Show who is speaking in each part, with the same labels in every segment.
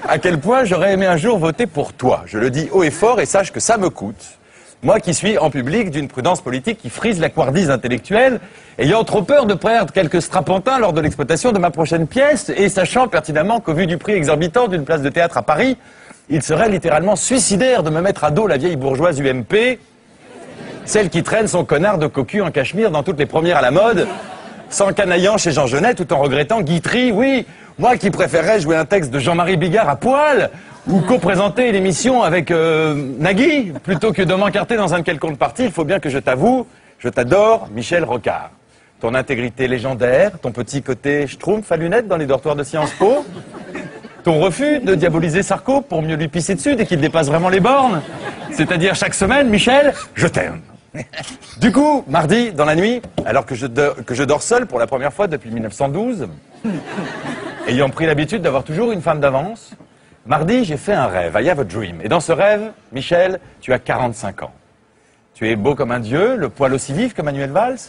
Speaker 1: À quel point j'aurais aimé un jour voter pour toi. Je le dis haut et fort et sache que ça me coûte. Moi qui suis en public d'une prudence politique qui frise la couardise intellectuelle, ayant trop peur de perdre quelques strapontins lors de l'exploitation de ma prochaine pièce et sachant pertinemment qu'au vu du prix exorbitant d'une place de théâtre à Paris, il serait littéralement suicidaire de me mettre à dos la vieille bourgeoise UMP, celle qui traîne son connard de cocu en cachemire dans toutes les premières à la mode, s'encanaillant chez Jean Genet tout en regrettant Guitry, oui, moi qui préférerais jouer un texte de Jean-Marie Bigard à poil, ou co-présenter l'émission avec Nagui, plutôt que de m'encarter dans un quelconque parti, il faut bien que je t'avoue, je t'adore, Michel Rocard. Ton intégrité légendaire, ton petit côté schtroumpf à lunettes dans les dortoirs de Sciences Po, ton refus de diaboliser Sarko pour mieux lui pisser dessus dès qu'il dépasse vraiment les bornes, c'est-à-dire chaque semaine, Michel, je t'aime. Du coup, mardi, dans la nuit, alors que je dors seul pour la première fois depuis 1912, ayant pris l'habitude d'avoir toujours une femme d'avance, mardi, j'ai fait un rêve, I have a dream. Et dans ce rêve, Michel, tu as 45 ans. Tu es beau comme un dieu, le poil aussi vif que Manuel Valls,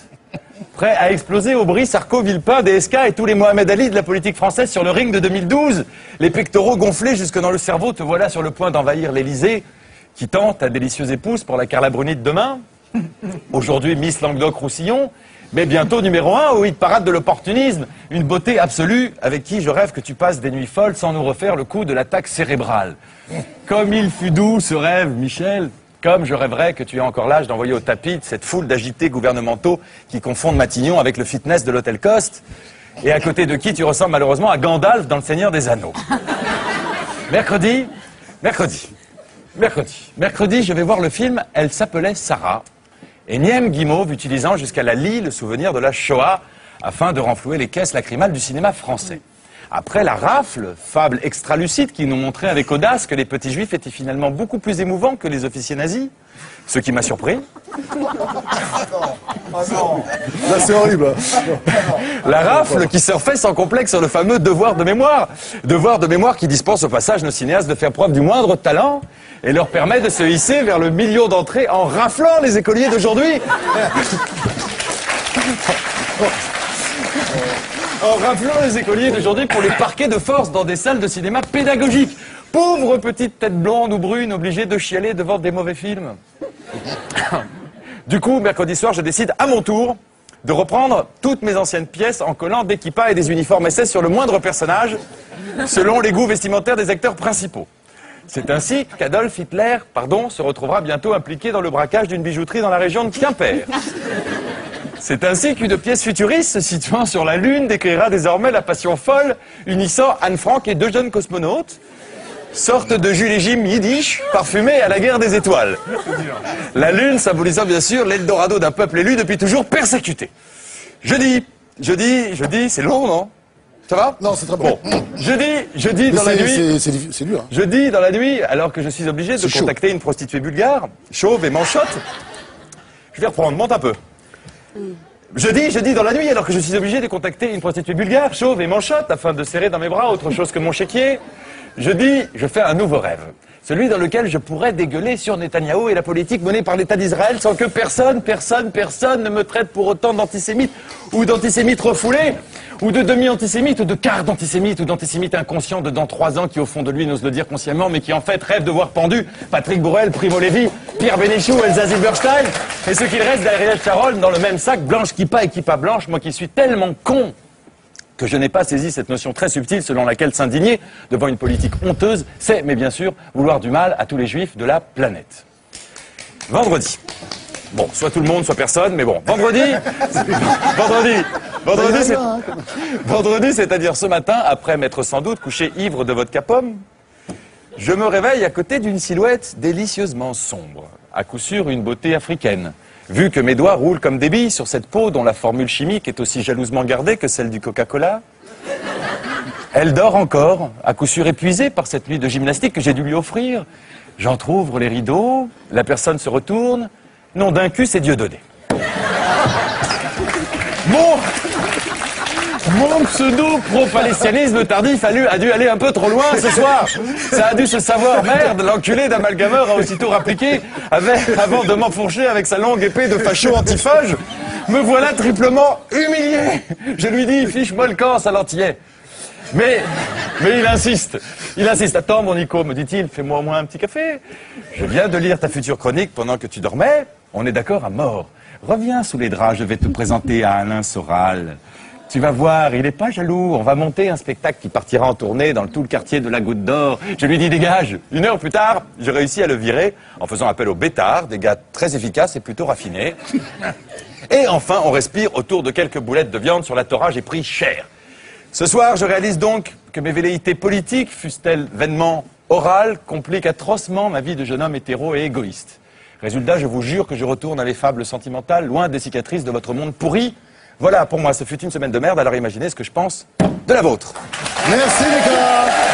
Speaker 1: prêt à exploser Aubry, Sarko, Villepin, DSK et tous les Mohamed Ali de la politique française sur le ring de 2012. Les pectoraux gonflés jusque dans le cerveau, te voilà sur le point d'envahir l'Élysée, qui tente ta délicieuse épouse pour la Carla Bruni de demain. Aujourd'hui, Miss Languedoc-Roussillon, mais bientôt numéro 1 au hit parade de l'opportunisme, une beauté absolue avec qui je rêve que tu passes des nuits folles sans nous refaire le coup de l'attaque cérébrale. Comme il fut doux ce rêve, Michel, comme je rêverais que tu aies encore l'âge d'envoyer au tapis de cette foule d'agités gouvernementaux qui confondent Matignon avec le fitness de l'hôtel Coste, et à côté de qui tu ressembles malheureusement à Gandalf dans Le Seigneur des Anneaux. Mercredi, je vais voir le film « Elle s'appelait Sarah ». Énième guimauve utilisant jusqu'à la lie le souvenir de la Shoah afin de renflouer les caisses lacrymales du cinéma français. Après la rafle, fable extra-lucide qui nous montrait avec audace que les petits juifs étaient finalement beaucoup plus émouvants que les officiers nazis, ce qui m'a surpris.
Speaker 2: Là, c'est horrible.
Speaker 1: La rafle qui surfait sans complexe sur le fameux devoir de mémoire. Devoir de mémoire qui dispense au passage nos cinéastes de faire preuve du moindre talent et leur permet de se hisser vers le million d'entrées en raflant les écoliers d'aujourd'hui. En raflant les écoliers d'aujourd'hui pour les parquer de force dans des salles de cinéma pédagogiques. Pauvres petites têtes blondes ou brunes obligées de chialer devant des mauvais films. Du coup, mercredi soir, je décide à mon tour de reprendre toutes mes anciennes pièces en collant des kippas et des uniformes SS sur le moindre personnage, selon les goûts vestimentaires des acteurs principaux. C'est ainsi qu'Adolf Hitler, se retrouvera bientôt impliqué dans le braquage d'une bijouterie dans la région de Quimper. C'est ainsi qu'une pièce futuriste se situant sur la Lune décrira désormais la passion folle unissant Anne Frank et deux jeunes cosmonautes, sorte de Jules Jim yiddish parfumé à la guerre des étoiles. La Lune symbolisant bien sûr l'Eldorado d'un peuple élu depuis toujours persécuté. Jeudi, c'est long, non? Ça va?
Speaker 2: Non, c'est très bon.
Speaker 1: Jeudi dans la nuit.
Speaker 2: C'est dur. Hein.
Speaker 1: Jeudi dans la nuit, alors que je suis obligé de contacter une prostituée bulgare, chauve et manchotte. Je vais reprendre, monte un peu. Jeudi dans la nuit, alors que je suis obligé de contacter une prostituée bulgare, chauve et manchotte, afin de serrer dans mes bras autre chose que mon chéquier. Jeudi, je fais un nouveau rêve. Celui dans lequel je pourrais dégueuler sur Netanyahou et la politique menée par l'État d'Israël sans que personne ne me traite pour autant d'antisémite ou d'antisémite refoulé, ou de demi-antisémite, ou de quart d'antisémite, ou d'antisémite inconscient de dans 3 ans qui au fond de lui n'ose le dire consciemment, mais qui en fait rêve de voir pendu Patrick Borel, Primo Levi, Pierre Bénichou, Elsa Zilberstein, et ce qu'il reste d'Ariel Sharon dans le même sac, blanche kippa et kippa blanche, moi qui suis tellement con que je n'ai pas saisi cette notion très subtile selon laquelle s'indigner devant une politique honteuse, c'est, mais bien sûr, vouloir du mal à tous les juifs de la planète. Vendredi. Bon, soit tout le monde, soit personne, mais bon. Vendredi, c'est-à-dire ce matin, après m'être sans doute couché ivre de vodka pomme, je me réveille à côté d'une silhouette délicieusement sombre. À coup sûr, une beauté africaine. Vu que mes doigts roulent comme des billes sur cette peau dont la formule chimique est aussi jalousement gardée que celle du Coca-Cola, elle dort encore, à coup sûr épuisée par cette nuit de gymnastique que j'ai dû lui offrir. J'entr'ouvre les rideaux, la personne se retourne. Non, d'un cul, c'est Dieudonné. Mon pseudo-pro-palestianisme tardif a dû aller un peu trop loin ce soir. Ça a dû se savoir, merde, l'enculé d'amalgameur a aussitôt rappliqué avant de m'enfourcher avec sa longue épée de facho antiphage. Me voilà triplement humilié. Je lui dis, fiche-moi le camp, ça l'antillait. Mais il insiste. Il insiste. Attends, mon Nico, me dit-il, fais-moi au moins un petit café. Je viens de lire ta future chronique pendant que tu dormais. On est d'accord à mort. Reviens sous les draps, je vais te présenter à Alain Soral. Tu vas voir, il est pas jaloux. On va monter un spectacle qui partira en tournée dans tout le quartier de la Goutte d'Or. Je lui dis dégage. 1 heure plus tard, j'ai réussi à le virer en faisant appel aux bêtards, des gars très efficaces et plutôt raffinés. Et enfin, on respire autour de quelques boulettes de viande sur la Torah, j'ai pris cher. Ce soir, je réalise donc que mes velléités politiques, fussent-elles vainement orales, compliquent atrocement ma vie de jeune homme hétéro et égoïste. Résultat, je vous jure que je retourne à les fables sentimentales, loin des cicatrices de votre monde pourri. Voilà, pour moi, ce fut une semaine de merde, alors imaginez ce que je pense de la vôtre.
Speaker 2: Merci Nicolas.